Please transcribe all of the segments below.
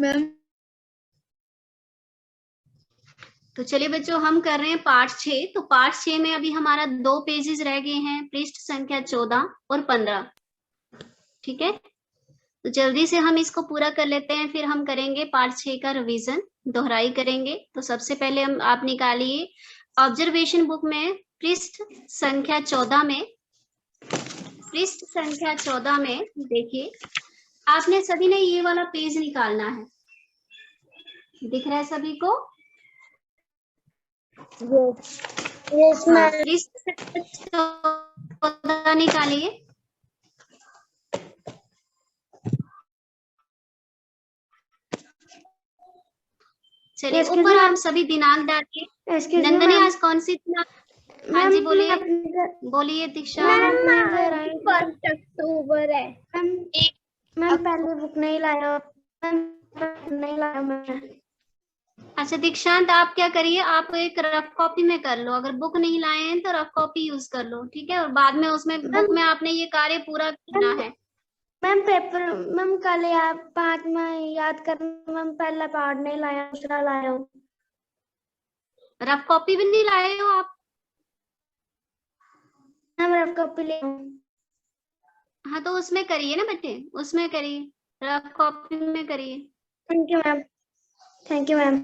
Ma'am. तो चलिए बच्चों, हम कर रहे हैं पार्ट 6। तो पार्ट 6 में अभी हमारा 2 पेजेस रह गए हैं, पृष्ठ संख्या 14 और 15। ठीक है, तो जल्दी से हम इसको पूरा कर लेते हैं, फिर हम करेंगे पार्ट 6 का रिवीजन, दोहराई करेंगे। तो सबसे पहले हम आप निकालिए ऑब्जर्वेशन बुक में पृष्ठ संख्या 14 में, पृष्ठ संख्या 14 में देखिए, आपने सभी ने ये वाला पेज निकालना है। दिख रहा है सभी को? यस हाँ, मैम। पृष्ठ 14 निकालिए। चलिए ऊपर आप सभी दिनांक डालिए। नंदनी आज कौन सी दिनांक? हाँ जी बोलिए, बोलिए दीक्षा। 1 अक्टूबर है मैम। पहले बुक नहीं लाया मैं। अच्छा दीक्षांत, आप क्या करिए, आप एक रफ कॉपी में कर लो। अगर बुक नहीं लाए हैं तो रफ कॉपी यूज कर लो, ठीक है? और बाद में उसमें बुक में आपने ये कार्य पूरा करना है। मैम पेपर मैम कल आप 5 में याद करना मैम। पहला पार्ट नहीं लाया, दूसरा लाया हूँ। रफ कॉपी भी नहीं लाए हो आप? मैम रफ कॉपी ले। हाँ तो उसमें करिए ना बेटे, उसमें करिए, रफ कॉपी में करिए। Thank you ma'am. Thank you ma'am.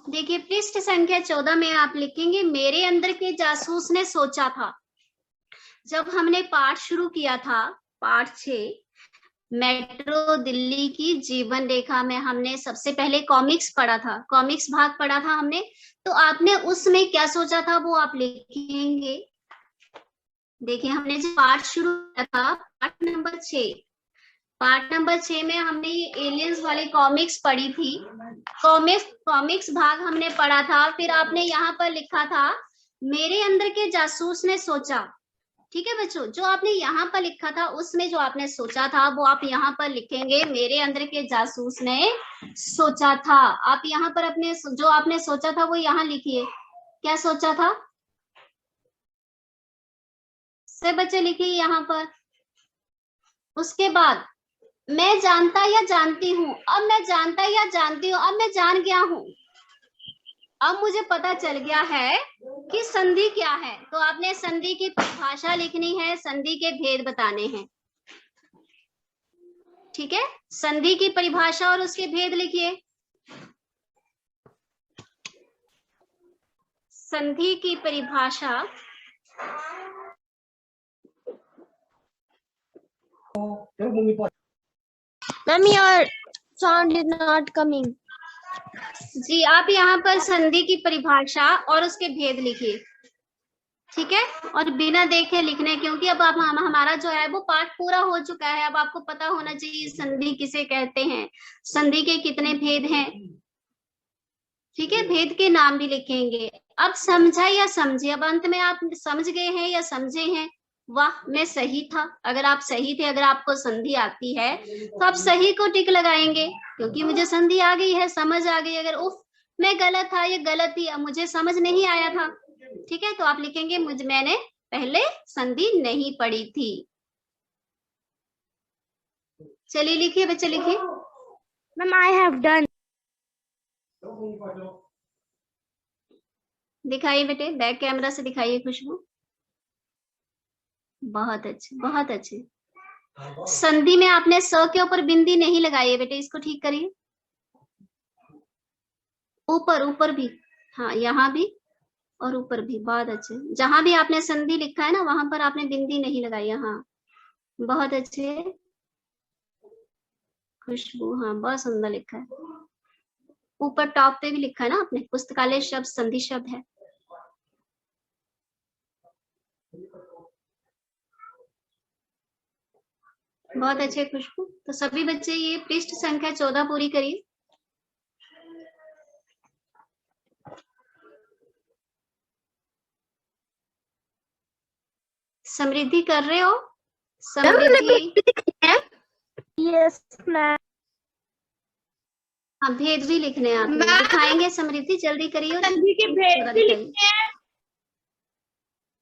देखिए पृष्ठ संख्या 14 में आप लिखेंगे, मेरे अंदर के जासूस ने सोचा था। जब हमने पाठ शुरू किया था, पाठ 6 मेट्रो दिल्ली की जीवन रेखा में, हमने सबसे पहले कॉमिक्स पढ़ा था, कॉमिक्स भाग पढ़ा था हमने। तो आपने उसमें क्या सोचा था वो आप लिखेंगे। देखिए हमने जो पाठ शुरू किया था, पाठ नंबर 6, पार्ट नंबर 6 में हमने ये एलियंस वाली कॉमिक्स पढ़ी थी। कॉमिक्स भाग हमने पढ़ा था। फिर आपने यहाँ पर लिखा था, मेरे अंदर के जासूस ने सोचा। ठीक है बच्चों, जो आपने यहाँ पर लिखा था उसमें जो आपने सोचा था वो आप यहाँ पर लिखेंगे, मेरे अंदर के जासूस ने सोचा था। आप यहाँ पर अपने जो आपने सोचा था वो यहाँ लिखिए। क्या सोचा था से बच्चे लिखिए यहाँ पर। उसके बाद मैं जानता या जानती हूँ, अब मैं जानता या जानती हूँ, अब मैं जान गया हूँ, अब मुझे पता चल गया है कि संधि क्या है। तो आपने संधि की परिभाषा लिखनी है, संधि के भेद बताने हैं। ठीक है, संधि की परिभाषा और उसके भेद लिखिए। संधि की परिभाषा, ma'am your sound is not coming. जी आप यहाँ पर संधि की परिभाषा और उसके भेद लिखिए। ठीक है, और बिना देखे लिखने, क्योंकि अब आप हमारा जो है वो पाठ पूरा हो चुका है। अब आपको पता होना चाहिए संधि किसे कहते हैं, संधि के कितने भेद हैं। ठीक है, भेद के नाम भी लिखेंगे। अब समझा या समझे, अब अंत में आप समझ गए हैं या समझे हैं, वाह मैं सही था। अगर आप सही थे, अगर आपको संधि आती है तो आप सही को टिक लगाएंगे, क्योंकि मुझे संधि आ गई है, समझ आ गई। अगर उफ मैं गलत था, ये गलत थी, मुझे समझ नहीं आया था, ठीक है, तो आप लिखेंगे मैंने पहले संधि नहीं पढ़ी थी। चलिए लिखिए बच्चे, लिखिए। Ma'am I have done. दिखाइए बेटे, बैक कैमरा से दिखाइए खुशबू। बहुत अच्छे, बहुत अच्छे। संधि में आपने स के ऊपर बिंदी नहीं लगाई है बेटे, इसको ठीक करिए। ऊपर ऊपर भी, हाँ यहाँ भी और ऊपर भी, बहुत अच्छे। जहां भी आपने संधि लिखा है ना वहां पर आपने बिंदी नहीं लगाई है। हाँ बहुत अच्छे खुशबू, हाँ बहुत सुंदर लिखा है। ऊपर टॉप पे भी लिखा है ना आपने, पुस्तकालय शब्द संधि शब्द है। बहुत अच्छे खुशबू। तो सभी बच्चे ये पृष्ठ संख्या 14 पूरी करिए। समृद्धि कर रहे हो? समृद्धि, यस मैम। हाँ भेद भी लिखने हैं आपने, दिखाएंगे। समृद्धि जल्दी करिए। संधि के भेद भी लिखने हैं।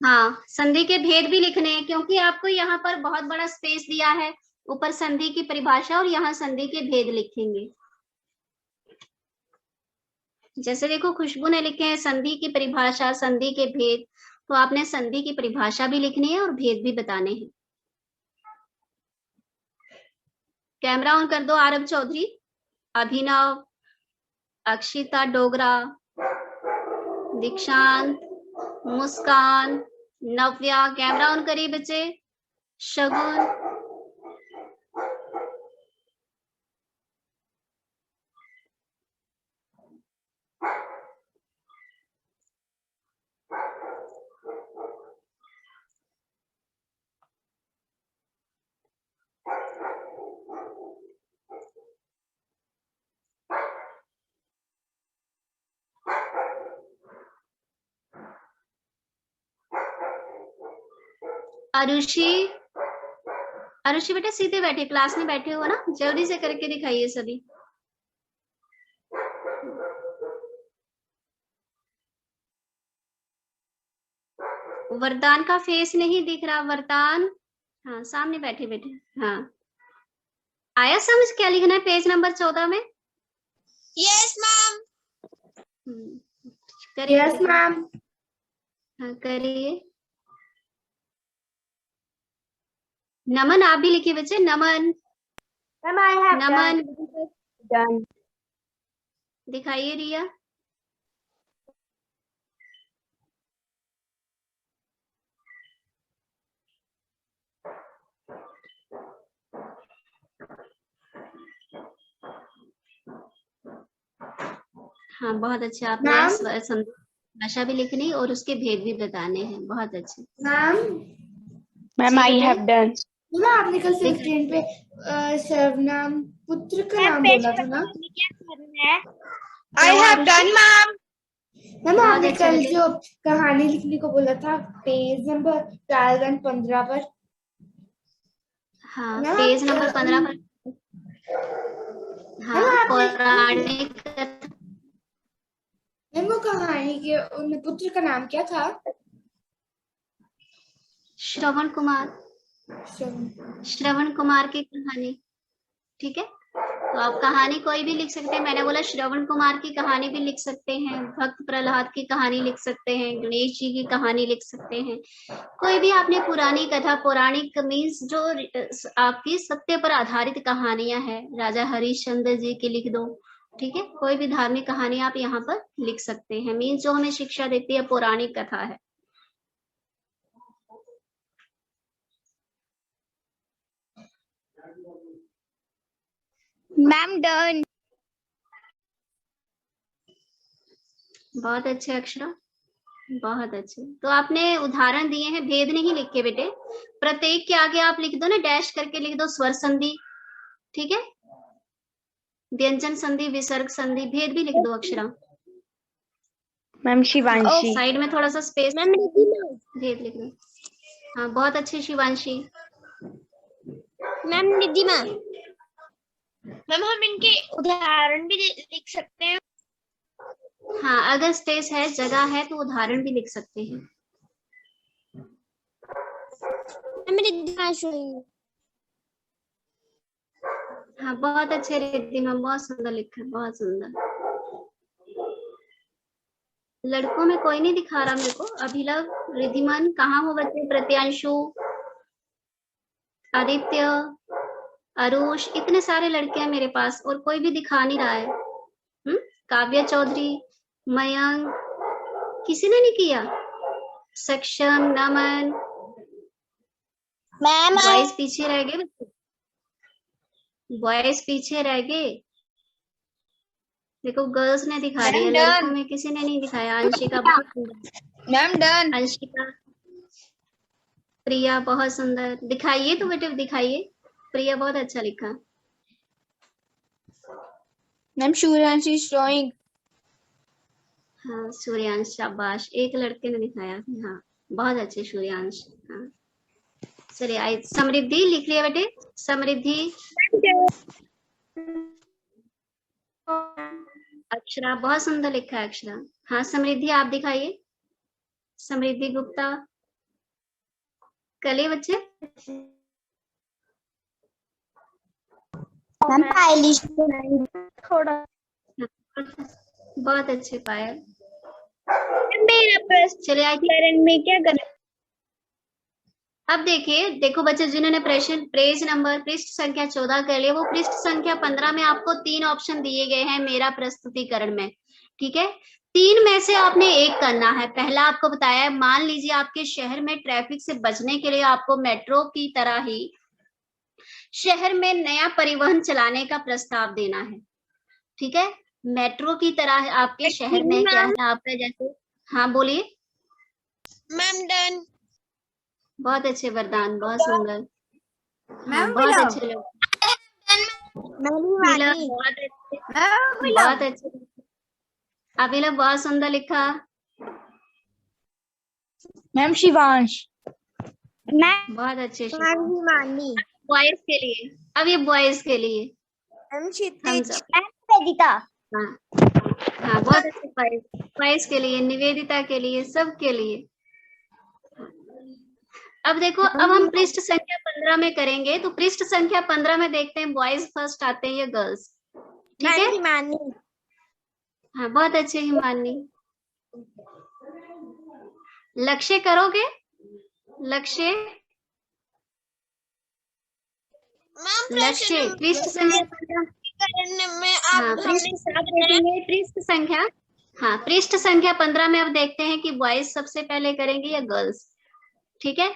हाँ संधि के भेद भी लिखने हैं, क्योंकि आपको यहाँ पर बहुत बड़ा स्पेस दिया है। ऊपर संधि की परिभाषा और यहाँ संधि के भेद लिखेंगे। जैसे देखो खुशबू ने लिखे हैं संधि की परिभाषा, संधि के भेद, तो आपने संधि की परिभाषा भी लिखनी है और भेद भी बताने हैं। कैमरा ऑन कर दो आरव चौधरी, अभिनव, अक्षिता डोगरा, दीक्षांत, मुस्कान, नव्या, कैमरा ऑन करिए बच्चे, शगुन, आरुषि, आरुषि बेटा सीधे बैठे, क्लास में बैठे हो ना, जल्दी से करके दिखाइए सभी। वरदान का फेस नहीं दिख रहा, वरदान, हाँ सामने बैठे बैठे, हाँ आया समझ क्या लिखना है पेज नंबर 14 में? Yes ma'am. करिए। Yes ma'am. हाँ करिए। नमन आप भी लिखिए बच्चे, Naman, ma'am I have Naman done. दिखाइए रिया। हाँ बहुत अच्छा, आपने भाषा भी लिखनी और उसके भेद भी बताने हैं, बहुत अच्छे। Ma'am I have done. ना आपने कल 15 पे सर्वनाम पुत्र का नाम बोला था ना? I have done ma'am. Ma'am बहुत आपने अच्छा कल बेटे। जो कहानी लिखने को बोला था पेज नंबर 15 पर। हाँ मैम, पेज नंबर 15 पर। हाँ पौराणिक कथा। मैम वो कहानी के उन पुत्र का नाम क्या था? श्रवण कुमार, श्रवण कुमार की कहानी, ठीक है। तो आप कहानी कोई भी लिख सकते हैं, मैंने बोला श्रवण कुमार की कहानी भी लिख सकते हैं, भक्त प्रहलाद की कहानी लिख सकते हैं, गणेश जी की कहानी लिख सकते हैं, कोई भी आपने पुरानी कथा, पौराणिक मीन्स जो आपकी सत्य पर आधारित कहानियां हैं, राजा हरिश्चंद्र जी की लिख दो, ठीक है। कोई भी धार्मिक कहानी आप यहाँ पर लिख सकते हैं, मीन्स जो हमें शिक्षा देती है पौराणिक कथा है। Ma'am done. बहुत अच्छे अक्षरा, बहुत अच्छे। तो आपने उदाहरण दिए हैं, भेद नहीं लिखे बेटे। प्रत्येक के आगे आप लिख दो ना, डैश करके लिख दो स्वर संधि, ठीक है। व्यंजन संधि, विसर्ग संधि, भेद भी लिख दो अक्षरा। मैम शिवांशी। साइड में थोड़ा सा स्पेस, मैम भेद लिख दो। हाँ बहुत अच्छे शिवांशी। मैम निधिमा, मैम हम इनके उदाहरण भी लिख सकते हैं। हाँ अगर स्पेस है, जगह है तो उदाहरण भी लिख सकते हैं। हाँ बहुत अच्छे रिद्धिमा, बहुत सुंदर लिखा है, बहुत सुंदर। लड़कों में कोई नहीं दिखा रहा मेरे को। अभिलव, रिद्धिमान, कहाँ हो बच्चे? प्रत्यांशु, आदित्य, अरुष, इतने सारे लड़के हैं मेरे पास और कोई भी दिखा नहीं रहा है। काव्या चौधरी, मयंक, किसी ने नहीं किया। सक्षम, नमन, मैम बॉयज पीछे रह गए बच्चे, बॉयज पीछे रह गए। देखो गर्ल्स ने दिखा रही है, लड़कों में किसी ने नहीं दिखाया। अंशिका बहुत सुंदर, मैम डन। अंशिका, प्रिया बहुत सुंदर। दिखाइए तो बेटे दिखाइए, प्रिया बहुत अच्छा लिखा। Ma'am Suryanshi drawing. हाँ सूर्यांश, शाबाश, एक लड़के ने दिखाया। हाँ बहुत अच्छे सूर्यांश। हाँ चलिए आई समृद्धि लिख लिया बेटे, समृद्धि। अक्षरा बहुत सुंदर लिखा है अक्षरा। हाँ समृद्धि आप दिखाइए, समृद्धि गुप्ता। कले बच्चे थोड़ा बहुत अच्छे पायल। मेरा प्रश्न चलिए करण में क्या गलत? अब देखिए, देखो बच्चे जिन्होंने पृष्ठ संख्या 14 कर लिए, वो पृष्ठ संख्या 15 में आपको 3 ऑप्शन दिए गए हैं मेरा प्रस्तुतिकरण में। ठीक है, 3 में से आपने एक करना है। पहला आपको बताया है, मान लीजिए आपके शहर में ट्रैफिक से बचने के लिए आपको मेट्रो की तरह ही शहर में नया परिवहन चलाने का प्रस्ताव देना है। ठीक है, मेट्रो की तरह आपके शहर में क्या है आपका, जैसे, हाँ बोलिए। Ma'am done. बहुत अच्छे वरदान, बहुत सुंदर। हाँ, मैम बहुत अच्छे लोग, बहुत अच्छे। अभी लोग बहुत सुंदर लिखा। मैम शिवांश। बहुत अच्छे। बॉयज के लिए, अब ये बॉयज के लिए thumbs up। हाँ हाँ, बहुत अच्छे। बॉयज के लिए, निवेदिता के लिए, सब के लिए। अब देखो, अब हम पृष्ठ संख्या 15 में करेंगे, तो पृष्ठ संख्या 15 में देखते हैं बॉयज फर्स्ट आते हैं या गर्ल्स। ठीक है, हाँ बहुत अच्छे हिमानी। लक्ष्य करोगे, लक्ष्य लक्ष्य पृष्ठ संख्या 15 में हाँ, पृष्ठ संख्या 15 में अब देखते हैं कि बॉयज सबसे पहले करेंगे या गर्ल्स। ठीक है,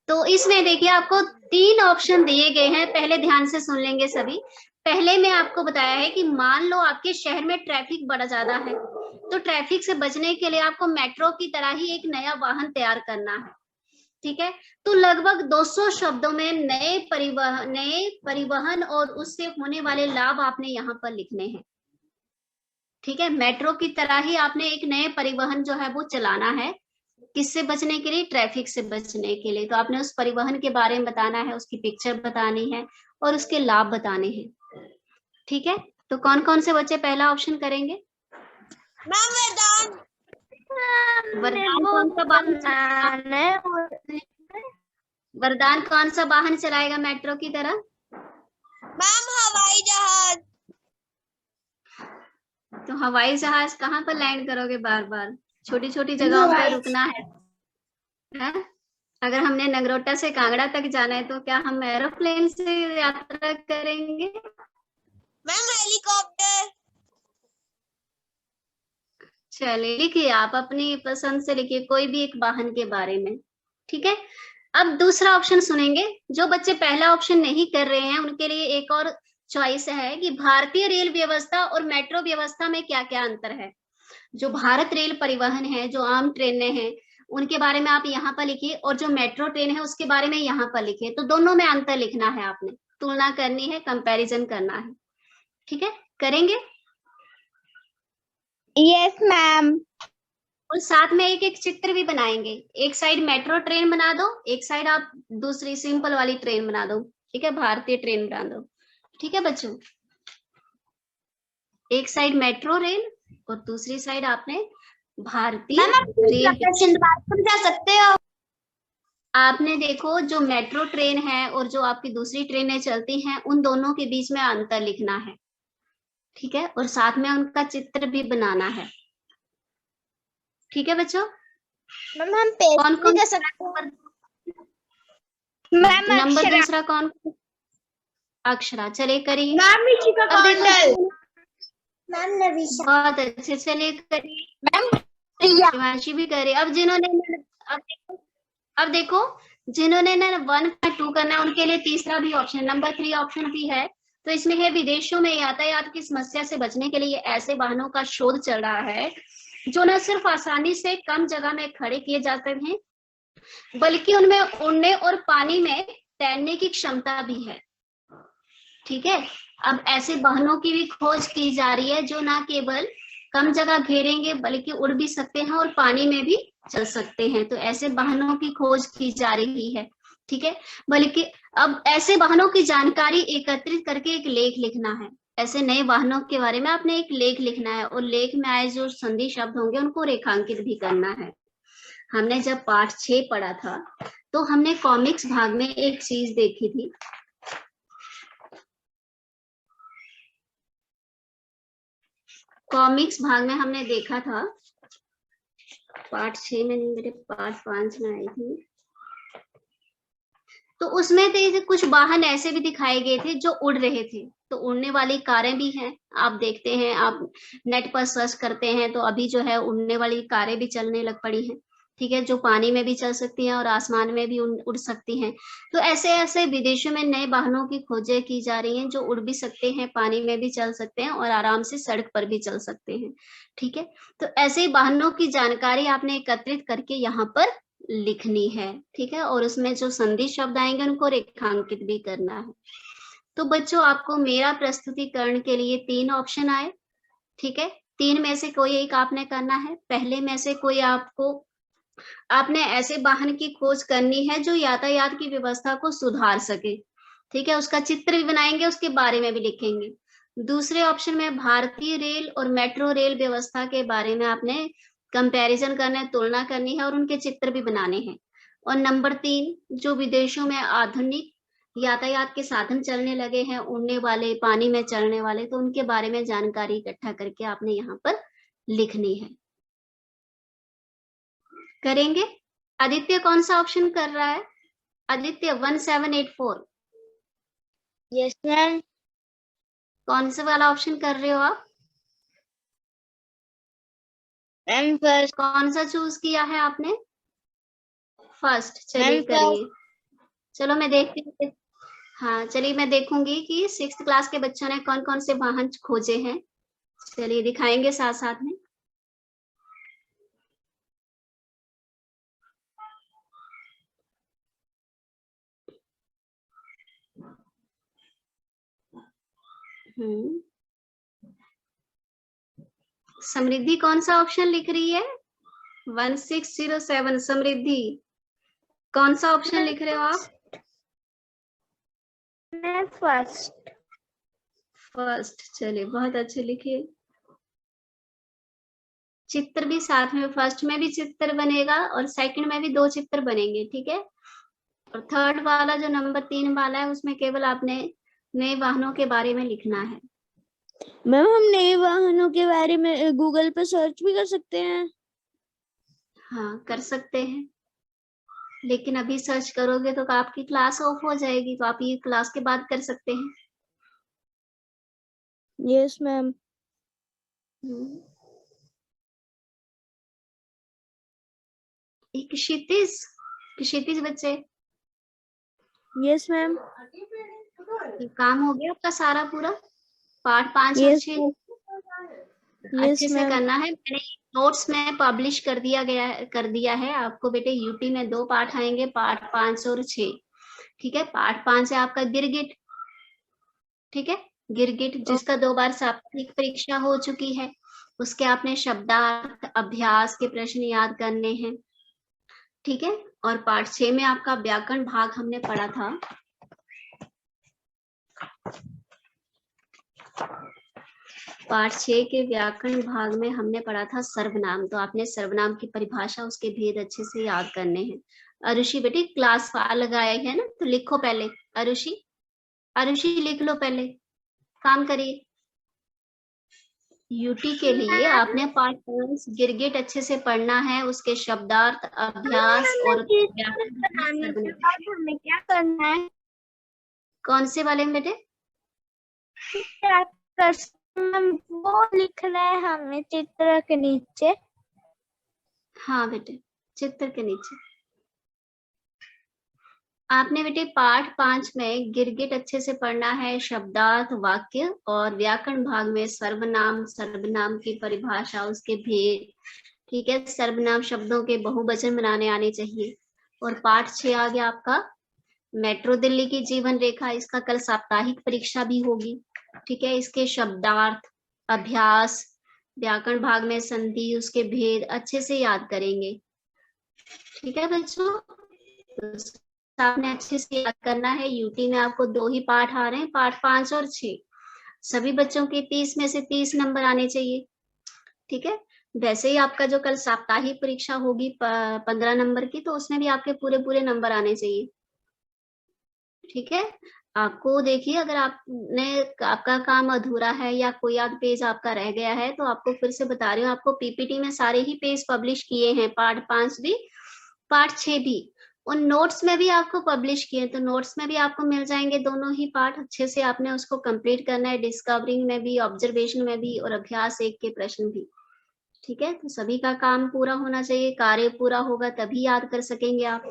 तो इसमें देखिए आपको 3 ऑप्शन दिए गए हैं, पहले ध्यान से सुन लेंगे सभी। पहले में आपको बताया है कि मान लो आपके शहर में ट्रैफिक बड़ा ज्यादा है, तो ट्रैफिक से बचने के लिए आपको मेट्रो की तरह ही एक नया वाहन तैयार करना है। ठीक है, तो लगभग 200 शब्दों में नए परिवहन और उससे होने वाले लाभ आपने यहाँ पर लिखने हैं। ठीक है, मेट्रो की तरह ही आपने एक नए परिवहन जो है वो चलाना है, किससे बचने के लिए, ट्रैफिक से बचने के लिए। तो आपने उस परिवहन के बारे में बताना है, उसकी पिक्चर बतानी है और उसके लाभ बताने हैं। ठीक है, तो कौन कौन से बच्चे पहला ऑप्शन करेंगे? वरदान कौन सा वाहन चलाएगा मेट्रो की तरह? मैम हवाई जहाज। तो हवाई जहाज कहाँ पर लैंड करोगे? बार बार छोटी छोटी जगहों पर रुकना है? अगर हमने नगरोटा से कांगड़ा तक जाना है तो क्या हम एरोप्लेन से यात्रा करेंगे? Ma'am helicopter. चलिए लिखिए, आप अपनी पसंद से लिखिए कोई भी एक वाहन के बारे में। ठीक है, अब दूसरा ऑप्शन सुनेंगे। जो बच्चे पहला ऑप्शन नहीं कर रहे हैं उनके लिए एक और चॉइस है कि भारतीय रेल व्यवस्था और मेट्रो व्यवस्था में क्या क्या अंतर है। जो भारत रेल परिवहन है, जो आम ट्रेनें हैं, उनके बारे में आप यहाँ पर लिखिए, और जो मेट्रो ट्रेन है उसके बारे में यहाँ पर लिखिए। तो दोनों में अंतर लिखना है, आपने तुलना करनी है, कंपैरिजन करना है। ठीक है, करेंगे? Yes ma'am. और साथ में एक एक चित्र भी बनाएंगे। एक साइड मेट्रो ट्रेन बना दो, एक साइड आप दूसरी सिंपल वाली ट्रेन बना दो। ठीक है, भारतीय ट्रेन बना दो। ठीक है बच्चों, एक साइड मेट्रो रेल और दूसरी साइड आपने भारतीय रेल। समझा सकते हो? आपने देखो, जो मेट्रो ट्रेन है और जो आपकी दूसरी ट्रेनें चलती हैं, उन दोनों के बीच में अंतर लिखना है। ठीक है, और साथ में उनका चित्र भी बनाना है। ठीक है बच्चों, मैम हम पेस्ट कौन भी कौन कर सकते हैं? Ma'am number Akshara. दूसरा कौन? अक्षरा, चलिए करिए। मैम ऋषिका अब देखो, कौंडल। मैम नवीशा। बहुत अच्छे, चलिए करिए। मैम प्रिया। शिवांशी भी करिए। अब देखो जिन्होंने ना 1 या 2 करना है उनके लिए तीसरा भी ऑप्शन, नंबर 3 ऑप्शन भी है। तो इसमें है, विदेशों में यातायात की समस्या से बचने के लिए ऐसे वाहनों का शोध चल रहा है जो न सिर्फ आसानी से कम जगह में खड़े किए जाते हैं, बल्कि उनमें उड़ने और पानी में तैरने की क्षमता भी है। ठीक है, अब ऐसे वाहनों की भी खोज की जा रही है जो ना केवल कम जगह घेरेंगे बल्कि उड़ भी सकते हैं और पानी में भी चल सकते हैं। तो ऐसे वाहनों की खोज की जा रही है। ठीक है, बल्कि अब ऐसे वाहनों की जानकारी एकत्रित करके एक लेख लिखना है। ऐसे नए वाहनों के बारे में आपने एक लेख लिखना है, और लेख में आए जो संधि शब्द होंगे उनको रेखांकित भी करना है। हमने जब पाठ 6 पढ़ा था तो हमने कॉमिक्स भाग में एक चीज देखी थी। कॉमिक्स भाग में हमने देखा था, पार्ट 6 में नहीं बेटे, पार्ट 5 में आई थी, तो उसमें थे कुछ वाहन ऐसे भी दिखाए गए थे जो उड़ रहे थे। तो उड़ने वाली कारें भी हैं, आप देखते हैं, आप नेट पर सर्च करते हैं तो अभी जो है उड़ने वाली कारें भी चलने लग पड़ी हैं, ठीक है, जो पानी में भी चल सकती हैं और आसमान में भी उड़ सकती हैं। तो ऐसे ऐसे विदेशों में नए वाहनों की खोजें की जा रही हैं जो उड़ भी सकते हैं, पानी में भी चल सकते हैं और आराम से सड़क पर भी चल सकते हैं, ठीक है। तो ऐसे वाहनों की जानकारी आपने एकत्रित करके यहाँ पर लिखनी है, ठीक है, और उसमें जो संधि शब्द आएंगे उनको रेखांकित भी करना है। तो बच्चों आपको मेरा प्रस्तुतिकरण के लिए 3 ऑप्शन आए, ठीक है, 3 में से कोई एक आपने करना है। पहले में से कोई आपने ऐसे वाहन की खोज करनी है जो यातायात की व्यवस्था को सुधार सके, ठीक है, उसका चित्र भी बनाएंगे, उसके बारे में भी लिखेंगे। दूसरे ऑप्शन में भारतीय रेल और मेट्रो रेल व्यवस्था के बारे में आपने कंपैरिजन करना है, तुलना करनी है और उनके चित्र भी बनाने हैं। और नंबर 3, जो विदेशों में आधुनिक यातायात के साधन चलने लगे हैं, उड़ने वाले, पानी में चलने वाले, तो उनके बारे में जानकारी इकट्ठा करके आपने यहाँ पर लिखनी है। करेंगे? आदित्य कौन सा ऑप्शन कर रहा है? Aditya 1784 yes ma'am. कौन से वाला ऑप्शन कर रहे हो आप? Ma'am first. कौन सा चूज किया है आपने? फर्स्ट। चलिए मैम करिए। चलो मैं देखती हूँ। हाँ चलिए मैं देखूंगी कि 6th क्लास के बच्चों ने कौन कौन से वाहन खोजे हैं। चलिए दिखाएंगे साथ साथ में। समृद्धि कौन सा ऑप्शन लिख रही है? 1607 समृद्धि कौन सा ऑप्शन लिख रहे हो आप? मैं फर्स्ट। फर्स्ट। चलिए बहुत अच्छे लिखिए। चित्र भी साथ में, फर्स्ट में भी चित्र बनेगा और सेकंड में भी 2 चित्र बनेंगे, ठीक है। और थर्ड वाला जो नंबर 3 वाला है उसमें केवल आपने नए वाहनों के बारे में लिखना है। मैम हम नए वाहनों के बारे में गूगल पे सर्च भी कर सकते हैं? हाँ कर सकते हैं, लेकिन अभी सर्च करोगे तो आपकी क्लास ऑफ हो जाएगी, तो आप ये क्लास के बाद कर सकते हैं। Yes ma'am. एक क्षितिज बच्चे, यस मैम। काम हो गया आपका सारा पूरा? पार्ट 5 और 6 अच्छे से करना है। मैंने नोट्स में पब्लिश कर दिया है आपको बेटे। यूटी में 2 पार्ट आएंगे, पार्ट 5 और 6, ठीक है। पार्ट 5 है आपका गिरगिट, ठीक है, गिरगिट जिसका 2 बार साप्ताहिक परीक्षा हो चुकी है। उसके आपने शब्दार्थ, अभ्यास के प्रश्न याद करने हैं, ठीक है। और पार्ट 6 में आपका व्याकरण भाग हमने पढ़ा था। पार्ट 6 के व्याकरण भाग में हमने पढ़ा था सर्वनाम, तो आपने सर्वनाम की परिभाषा, उसके भेद अच्छे से याद करने हैं। अरुषि बेटी क्लास लगाया है ना, तो लिखो पहले। अरुषि लिख लो पहले, काम करिए। यूटी के लिए आपने पार्ट 5 गिरगिट अच्छे से पढ़ना है, उसके शब्दार्थ, अभ्यास और हमें क्या करना है? कौन से वाले में बेटे? वो लिखना है हमें चित्र के नीचे। हाँ बेटे, चित्र के नीचे आपने बेटे पार्ट 5 में गिरगिट अच्छे से पढ़ना है, शब्दार्थ, वाक्य, और व्याकरण भाग में सर्वनाम की परिभाषा, उसके भेद, ठीक है। सर्वनाम शब्दों के बहुवचन बनाने आने चाहिए। और पार्ट 6 आ गया आपका मेट्रो दिल्ली की जीवन रेखा। इसका कल साप्ताहिक परीक्षा भी होगी, ठीक है। इसके शब्दार्थ, अभ्यास, व्याकरण भाग में संधि, उसके भेद अच्छे से याद करेंगे, ठीक है बच्चों। आपने अच्छे से याद करना है। यूटी में आपको 2 ही पार्ट आ रहे हैं, पार्ट 5 और 6। सभी बच्चों के 30 में से 30 नंबर आने चाहिए, ठीक है। वैसे ही आपका जो कल साप्ताहिक परीक्षा होगी 15 नंबर की, तो उसमें भी आपके पूरे नंबर आने चाहिए, ठीक है। आपको देखिए, अगर आपका काम अधूरा है या कोई आध पेज आपका रह गया है तो आपको फिर से बता रही हूँ, आपको पीपीटी में सारे ही पेज पब्लिश किए हैं, पार्ट 5 भी पार्ट 6 भी। उन नोट्स में भी आपको पब्लिश किए, तो नोट्स में भी आपको मिल जाएंगे दोनों ही पार्ट। अच्छे से आपने उसको कंप्लीट करना है, डिस्कवरिंग में भी, ऑब्जर्वेशन में भी, और अभ्यास 1 के प्रश्न भी। ठीक है, तो सभी का काम पूरा होना चाहिए, कार्य पूरा होगा तभी याद कर सकेंगे आप।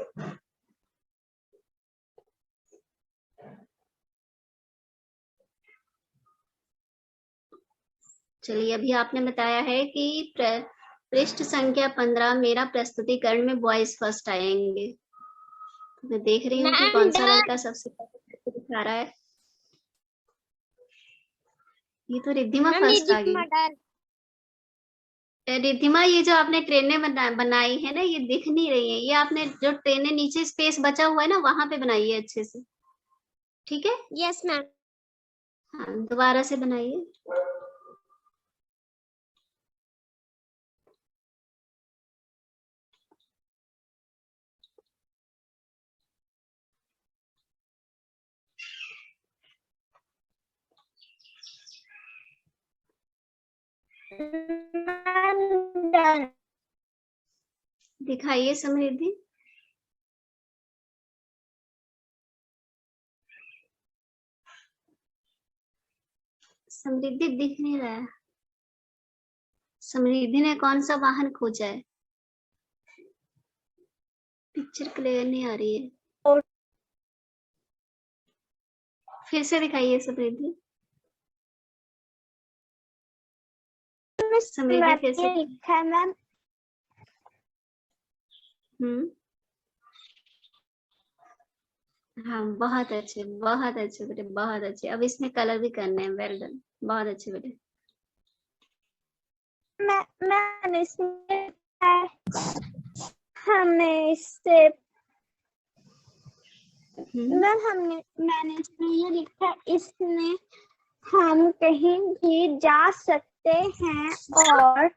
चलिए, अभी आपने बताया है कि पृष्ठ संख्या 15 मेरा प्रस्तुतिकरण में बॉयज फर्स्ट आएंगे। तो मैं देख रही हूँ कि कौन सा लड़का सबसे पहले दिखा रहा है। ये तो रिद्धिमा फर्स्ट आ गई। रिद्धिमा, ये जो आपने ट्रेनें बनाई है ना, ये दिख नहीं रही है। ये आपने जो ट्रेनें नीचे स्पेस बचा हुआ है ना, वहां पे बनाइए अच्छे से। ठीक है। Yes ma'am. हाँ, दोबारा से बनाइए। दिखाइए समृद्धि। समृद्धि दिख नहीं रहा है। समृद्धि ने कौन सा वाहन खोजा है? पिक्चर क्लियर नहीं आ रही है। फिर से दिखाइए समृद्धि। समृद्धि फिर से। लिखा है मैम। हाँ, बहुत अच्छे बेटे, बहुत अच्छे। अब इसमें कलर भी करने हैं। वेल डन, बहुत अच्छे बेटे। मैंने इसमें हमें इससे मैंने इसमें ये लिखा, इसमें हम कहीं भी जा सकते हैं और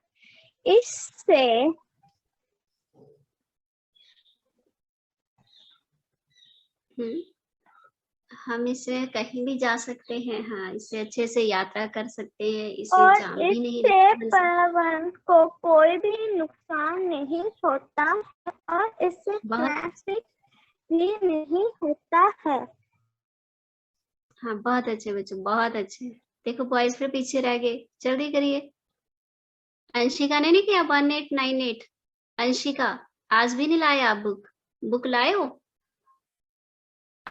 इससे हम इससे कहीं भी जा सकते हैं। हाँ, इससे अच्छे से यात्रा कर सकते हैं। इसे और जाम भी नहीं इससे लगता। पर्यावरण को कोई भी नुकसान नहीं होता और इससे बहुत ट्रैफिक भी नहीं होता है। हाँ, बहुत अच्छे बच्चों, बहुत अच्छे। देखो, बॉयज फिर पीछे रह गए, जल्दी करिए। अंशिका ने नहीं किया 1898। अंशिका, आज भी नहीं लाया आप बुक लाए हो?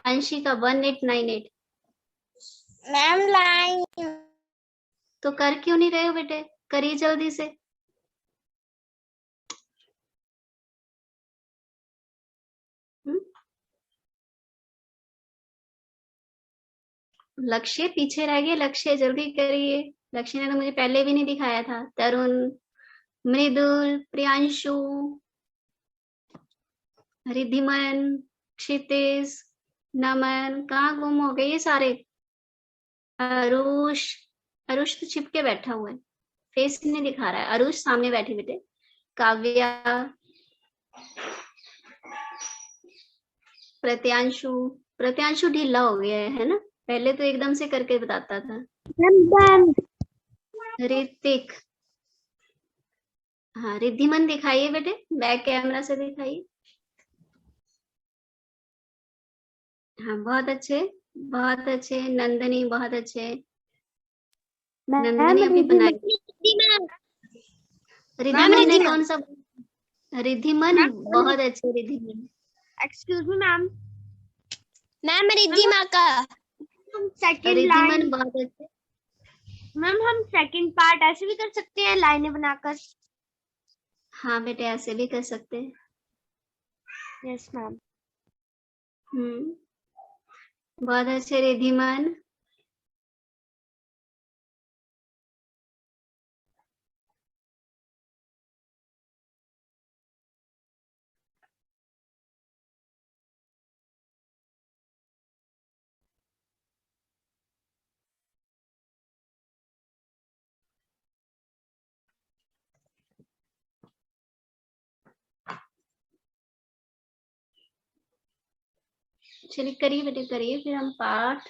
अंशिका 1898 मैम लाई। तो कर क्यों नहीं रहे हो बेटे? करिए जल्दी से। लक्ष्य पीछे रह गए। लक्ष्य जल्दी करिए। लक्ष्य ने तो मुझे पहले भी नहीं दिखाया था। तरुण, मृदुल, प्रियांशु, रिद्धिमन, क्षितिज, नमन, कहाँ गुम हो गए ये सारे? अरुष, अरुष तो छिपके बैठा हुआ है, फेस नहीं दिखा रहा है। अरुष सामने बैठी बेटे। काव्या, प्रत्यांशु, प्रत्यांशु ढीला हो गया है ना? पहले तो एकदम से करके बताता था। ऋतिक, हाँ, रिद्धिमन दिखाइए बेटे, बैक कैमरा से दिखाइए। हाँ, बहुत अच्छे, बहुत अच्छे। नंदनी, बहुत अच्छे। नंदनी अभी बनाई। रिद्धिमन ने कौन सा? रिद्धिमन, बहुत अच्छे Wriddhiman. Excuse me ma'am. Ma'am Riddhima का सेकंड रिद्धिमन लाइन। बहुत अच्छे। मैम हम सेकंड पार्ट ऐसे भी कर सकते हैं, लाइनें बनाकर। हाँ बेटे, ऐसे भी कर सकते हैं। Yes ma'am. बहुत अच्छे रिद्धिमन। चलिए करिए बेटे करिए, फिर हम पाठ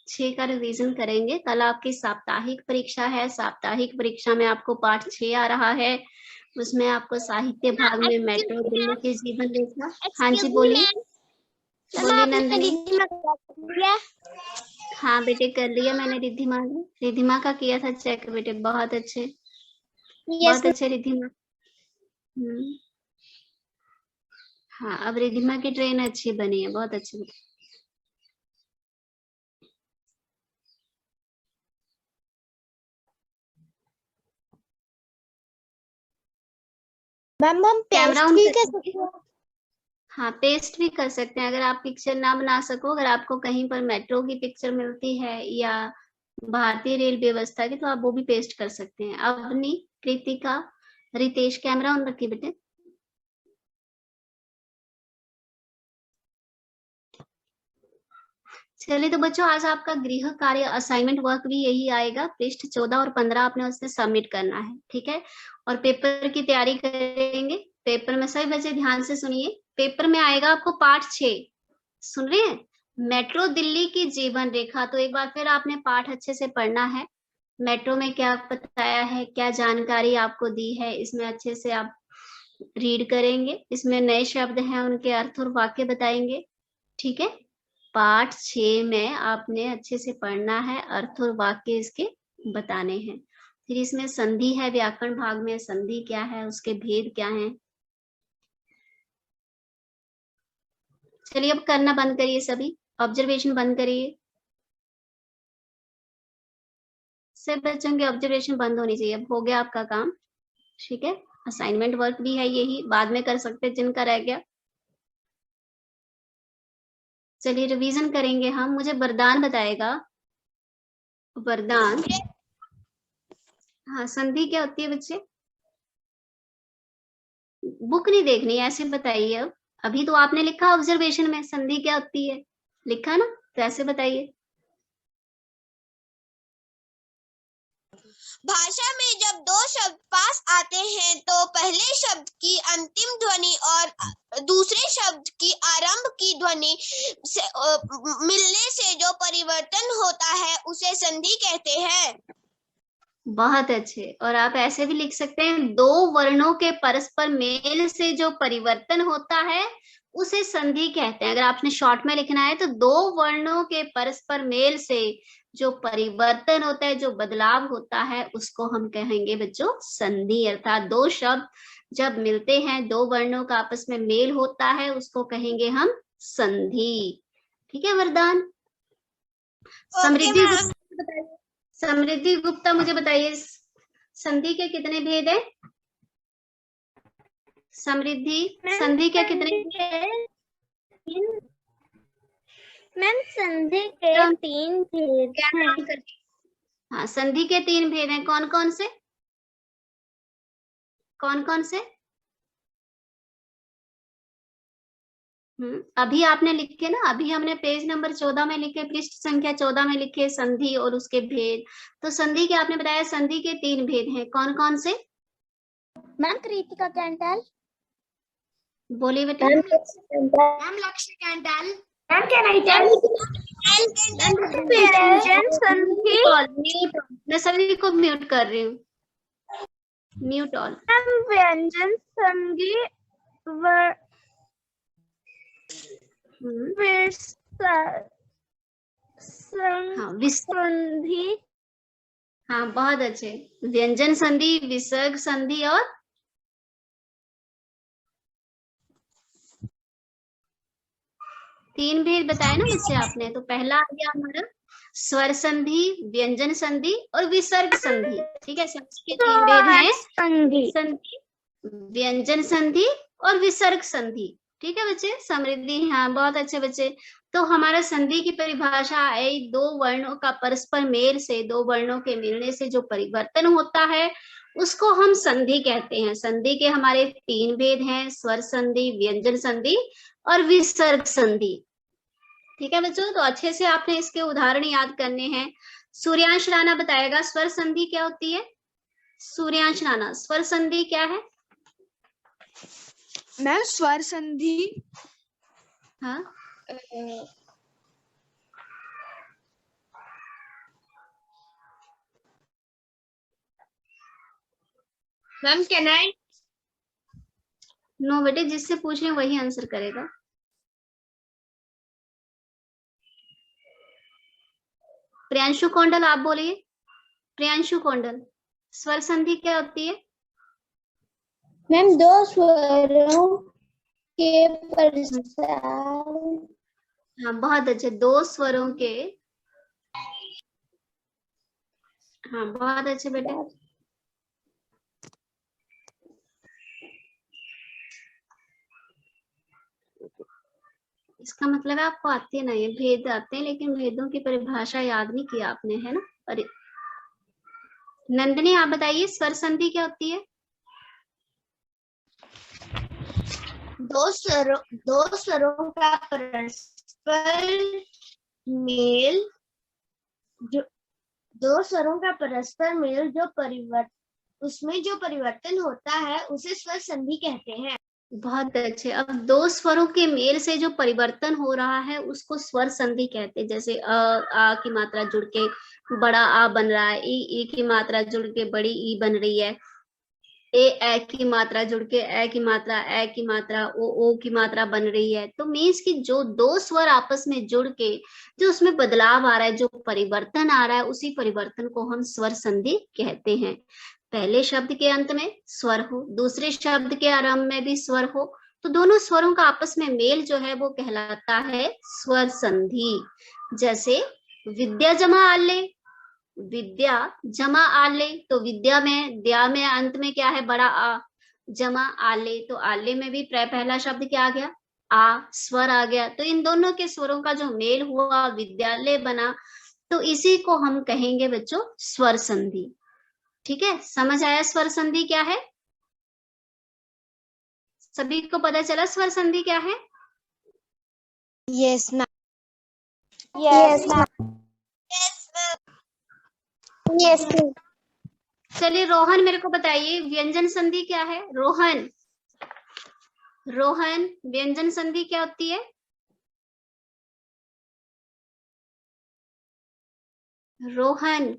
6 का रिवीजन करेंगे। कल आपकी साप्ताहिक परीक्षा है, साप्ताहिक परीक्षा में आपको पाठ 6 आ रहा है। उसमें आपको साहित्य भाग में मेट्रो दिल्ली के जीवन रेखा। हाँ जी बोलिए, बोलिए नंदिनी। हाँ बेटे कर लिया मैंने रिद्धिमा का। रिद्धिमा का किया था चेक बेटे, बहुत अच्छे बहुत अच्छे रिद्धिमा। हाँ अब रिद्धिमा की ट्रेन अच्छी बनी है, बहुत अच्छी बेटे। मैम हम कैमरा पेस्ट ऑन भी कर कर सकते हैं। हाँ पेस्ट भी कर सकते हैं, अगर आप पिक्चर ना बना सको, अगर आपको कहीं पर मेट्रो की पिक्चर मिलती है या भारतीय रेल व्यवस्था की, तो आप वो भी पेस्ट कर सकते हैं। अवनी, कृतिका, रितेश कैमरा ऑन रखिए बेटे। चलिए तो बच्चों आज आपका गृह कार्य असाइनमेंट वर्क भी यही आएगा, पृष्ठ 14 और 15 आपने उससे सबमिट करना है, ठीक है। और पेपर की तैयारी करेंगे। पेपर में सभी बच्चे ध्यान से सुनिए, पेपर में आएगा आपको पाठ 6, सुन रहे हैं, मेट्रो दिल्ली की जीवन रेखा। तो एक बार फिर आपने पाठ अच्छे से पढ़ना है। मेट्रो में क्या बताया है, क्या जानकारी आपको दी है, इसमें अच्छे से आप रीड करेंगे। इसमें नए शब्द हैं, उनके अर्थ और वाक्य बताएंगे, ठीक है। पाठ 6 में आपने अच्छे से पढ़ना है, अर्थ और वाक्य इसके बताने हैं। फिर इसमें संधि है, व्याकरण भाग में संधि क्या है, उसके भेद क्या हैं। चलिए अब करना बंद करिए, सभी ऑब्जर्वेशन बंद करिए। सब बच्चों की ऑब्जर्वेशन बंद होनी चाहिए। अब हो गया आपका काम, ठीक है। असाइनमेंट वर्क भी है यही, बाद में कर सकते हैं जिनका रह गया। चलिए रिवीजन करेंगे हम। मुझे वरदान बताएगा, वरदान। हाँ संधि क्या होती है बच्चे, बुक नहीं देखनी, ऐसे बताइए। अब अभी तो आपने लिखा ऑब्जर्वेशन में संधि क्या होती है, लिखा ना, तो ऐसे बताइए। भाषा में जब दो शब्द पास आते हैं तो पहले शब्द की अंतिम ध्वनि और दूसरे शब्द की आरंभ की ध्वनि से मिलने से जो परिवर्तन होता है उसे संधि कहते हैं। बहुत अच्छे। और आप ऐसे भी लिख सकते हैं, दो वर्णों के परस्पर मेल से जो परिवर्तन होता है उसे संधि कहते हैं। अगर आपने शॉर्ट में लिखना है तो दो वर्णों के परस्पर मेल से जो परिवर्तन होता है, जो बदलाव होता है, उसको हम कहेंगे बच्चों संधि। अर्थात दो शब्द जब मिलते हैं, दो वर्णों का आपस में मेल होता है, उसको कहेंगे हम संधि, ठीक है। वरदान। समृद्धि गुप्ता बताइए, समृद्धि गुप्ता मुझे बताइए संधि के कितने भेद है। समृद्धि, संधि के कितने मैम संधि के 3 भेद हैं। हाँ संधि के 3 भेद हैं, कौन कौन से, कौन कौन से। अभी आपने लिखे ना, अभी हमने पेज नंबर 14 में लिखे, पृष्ठ संख्या 14 में लिखे संधि और उसके भेद। तो संधि के आपने बताया संधि के 3 भेद हैं, कौन कौन से। मैम कृतिका कैंटल, बोलिए बेटा। मैम लक्ष्य कैंटल, मैम कैन आई टेल? व्यंजन संधि, मैं सभी को म्यूट कर रही हूँ, म्यूट ऑल। व्यंजन संधि, संधि। हाँ बहुत अच्छे, व्यंजन संधि, विसर्ग संधि और तीन भेद बताए ना बच्चे आपने। तो पहला आ गया हमारा स्वर संधि, व्यंजन संधि और विसर्ग संधि, ठीक है। सबके 3 भेद हैं, संधि, व्यंजन संधि और विसर्ग संधि, ठीक है बच्चे। समृद्धि, हाँ बहुत अच्छे बच्चे। तो हमारा संधि की परिभाषा आई, दो वर्णों का परस्पर मेल से, दो वर्णों के मिलने से जो परिवर्तन होता है उसको हम संधि कहते हैं। संधि के हमारे 3 भेद हैं, स्वर संधि, व्यंजन संधि और विसर्ग संधि, ठीक है बच्चों। तो अच्छे से आपने इसके उदाहरण याद करने हैं। सूर्यांश राणा बताएगा स्वर संधि क्या होती है। सूर्यांश राणा, स्वर संधि क्या है। मैम स्वर संधि हाँ मैम कैन आई? नो बेटे, जिससे पूछ रहे हैं वही आंसर करेगा। प्रियांशु कौंडल आप बोलिए। प्रियांशु कौंडल, स्वर संधि क्या होती है? मैम दो स्वरों के प्रसार। हाँ बहुत अच्छे, दो स्वरों के, हाँ बहुत अच्छे बेटे। इसका मतलब है आपको आते नहीं है, भेद आते हैं लेकिन भेदों की परिभाषा याद नहीं किया आपने, है ना? अरे नंदिनी आप बताइए, स्वर संधि क्या होती है? दो स्वरों का परस्पर मेल, जो दो स्वरों का परस्पर मेल उसमें जो परिवर्तन होता है उसे स्वर संधि कहते हैं। बहुत अच्छे। अब दो स्वरों के मेल से जो परिवर्तन हो रहा है उसको स्वर संधि कहते हैं। जैसे आ की मात्रा जुड़ के बड़ा आ बन रहा है, ई की मात्रा जुड़ के बड़ी ई बन रही है, ए की मात्रा जुड़ के ए की मात्रा ओ की मात्रा बन रही है। तो मीन्स कि जो दो स्वर आपस में जुड़ के जो उसमें बदलाव आ रहा है, जो परिवर्तन आ रहा है, उसी परिवर्तन को हम स्वर संधि कहते हैं। पहले शब्द के अंत में स्वर हो, दूसरे शब्द के आरंभ में भी स्वर हो, तो दोनों स्वरों का आपस में मेल जो है वो कहलाता है स्वर संधि। जैसे विद्या जमा आले, विद्या जमा आले, तो विद्या में द्या में अंत में क्या है? बड़ा आ, जमा आले, तो आले में भी पहला शब्द क्या आ गया? आ, स्वर आ गया। तो इन दोनों के स्वरों का जो मेल हुआ विद्यालय बना, तो इसी को हम कहेंगे बच्चों स्वर संधि। ठीक है, समझ आया स्वर संधि क्या है? सभी को पता चला स्वर संधि क्या है? Yes ma'am. Yes yes. चलिए रोहन मेरे को बताइए, व्यंजन संधि क्या है? रोहन, रोहन व्यंजन संधि क्या होती है? रोहन,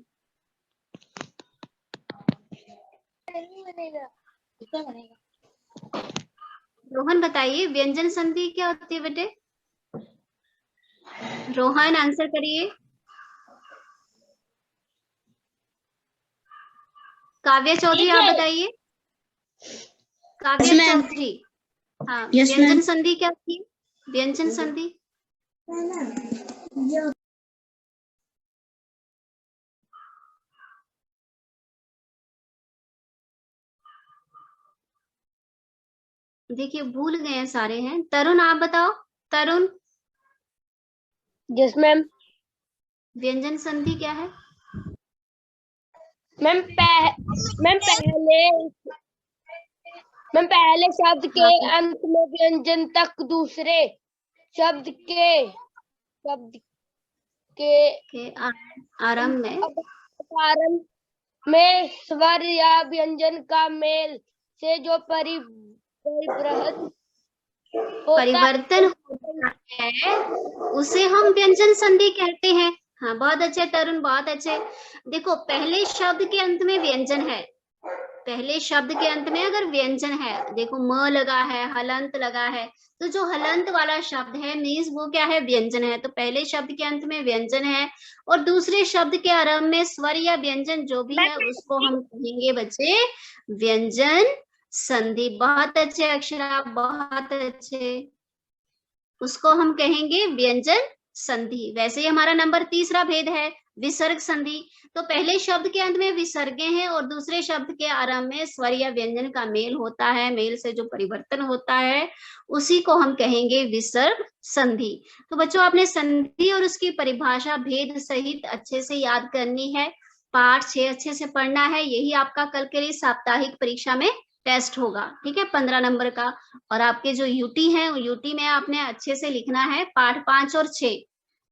रोहन बताइए व्यंजन संधि क्या होती है बेटे? रोहन आंसर करिए। काव्या चौधरी आप बताइए। काव्या चौधरी, हाँ व्यंजन संधि क्या होती है? व्यंजन संधि देखिए भूल गए हैं सारे हैं। तरुण आप बताओ, तरुण। Yes ma'am. व्यंजन संधि क्या है? मैम पहले शब्द के अंत में व्यंजन तक दूसरे शब्द के आरंभ में आरंभ में स्वर या व्यंजन का मेल से जो परिवर्तन होता है उसे हम व्यंजन संधि कहते हैं। हाँ बहुत अच्छे तरुण, बहुत अच्छे। देखो पहले शब्द के अंत में व्यंजन है, पहले शब्द के अंत में अगर व्यंजन है, देखो म लगा है, हलंत लगा है, तो जो हलंत वाला शब्द है मीन्स वो क्या है? व्यंजन है। तो पहले शब्द के अंत में व्यंजन है और दूसरे शब्द के आरंभ में स्वर या व्यंजन जो भी है उसको हम कहेंगे बच्चे व्यंजन संधि। बहुत अच्छे अक्षरा, बहुत अच्छे, उसको हम कहेंगे व्यंजन संधि। वैसे ही हमारा नंबर तीसरा भेद है विसर्ग संधि। तो पहले शब्द के अंत में विसर्गे हैं और दूसरे शब्द के आरंभ में स्वर या व्यंजन का मेल होता है, मेल से जो परिवर्तन होता है उसी को हम कहेंगे विसर्ग संधि। तो बच्चों आपने संधि और उसकी परिभाषा भेद सहित अच्छे से याद करनी है। पाठ 6 अच्छे से पढ़ना है, यही आपका कल के लिए साप्ताहिक परीक्षा में टेस्ट होगा। ठीक है, 15 नंबर का। और आपके जो यूटी है यूटी में आपने अच्छे से लिखना है पाठ 5 और 6।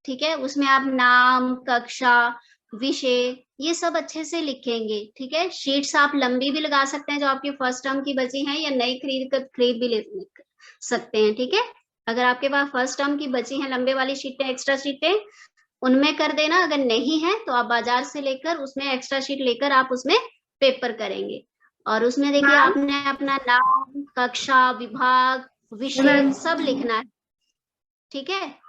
ठीक है, उसमें आप नाम, कक्षा, विषय ये सब अच्छे से लिखेंगे। ठीक है, शीट्स आप लंबी भी लगा सकते हैं जो आपकी फर्स्ट टर्म की बची हैं, या नई खरीद भी ले सकते हैं। ठीक है, अगर आपके पास फर्स्ट टर्म की बची हैं लंबे वाली शीटें, एक्स्ट्रा शीटें, उनमें कर देना। अगर नहीं है तो आप बाजार से लेकर उसमें एक्स्ट्रा शीट लेकर आप उसमें पेपर करेंगे। और उसमें देखिए हाँ। आपने अपना नाम, कक्षा, विभाग, विषय सब लिखना है, ठीक है।